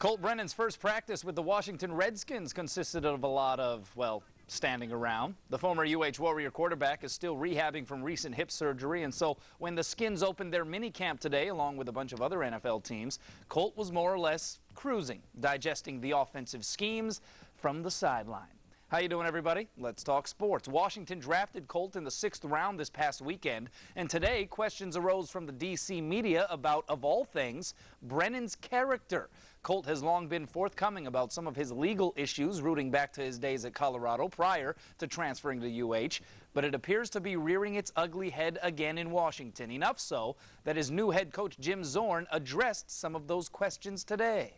Colt Brennan's first practice with the Washington Redskins consisted of a lot of, well, standing around. The former UH Warrior quarterback is still rehabbing from recent hip surgery, and so when the Skins opened their mini camp today, along with a bunch of other NFL teams, Colt was more or less cruising, digesting the offensive schemes from the sideline. How you doing, everybody? Let's talk sports. Washington drafted Colt in the 6th round this past weekend, and today questions arose from the D.C. media about, of all things, Brennan's character. Colt has long been forthcoming about some of his legal issues rooting back to his days at Colorado prior to transferring to UH, but it appears to be rearing its ugly head again in Washington, enough so that his new head coach Jim Zorn addressed some of those questions today.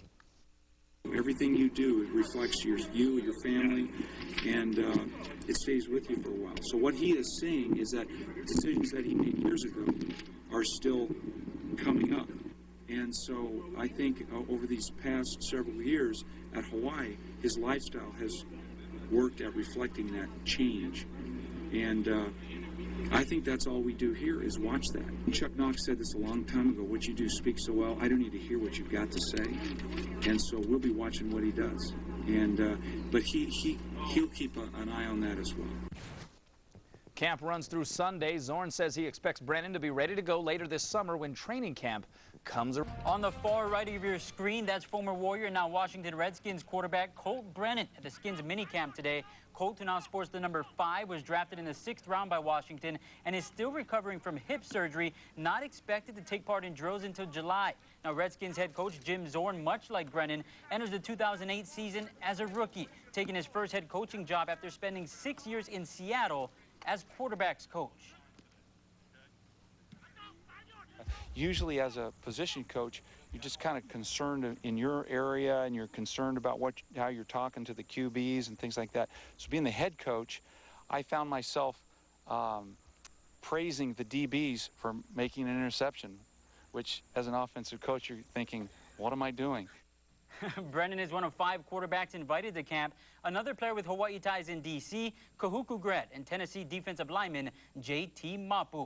Everything you do, it reflects you, your family, and it stays with you for a while. So what he is saying is that decisions that he made years ago are still coming up. And so I think over these past several years at Hawaii, his lifestyle has worked at reflecting that change. And I think that's all we do here is watch that. Chuck Knox said this a long time ago, what you do speaks so well, I don't need to hear what you've got to say. And so we'll be watching what he does. And but he'll keep an eye on that as well. Camp runs through Sunday. Zorn says he expects Brennan to be ready to go later this summer when training camp comes around. On the far right of your screen, that's former Warrior, now Washington Redskins quarterback Colt Brennan at the Skins minicamp today. Colt, who now sports the number 5, was drafted in the 6th round by Washington and is still recovering from hip surgery, not expected to take part in drills until July. Now, Redskins head coach Jim Zorn, much like Brennan, enters the 2008 season as a rookie, taking his first head coaching job after spending 6 years in Seattle as quarterbacks coach. Usually as a position coach, you're just kind of concerned in your area and you're concerned about how you're talking to the QBs and things like that. So being the head coach, I found myself praising the DBs for making an interception, which as an offensive coach, you're thinking, what am I doing? Brennan is one of 5 quarterbacks invited to camp. Another player with Hawaii ties in D.C., Kahuku Gret, and Tennessee defensive lineman J.T. Mapu.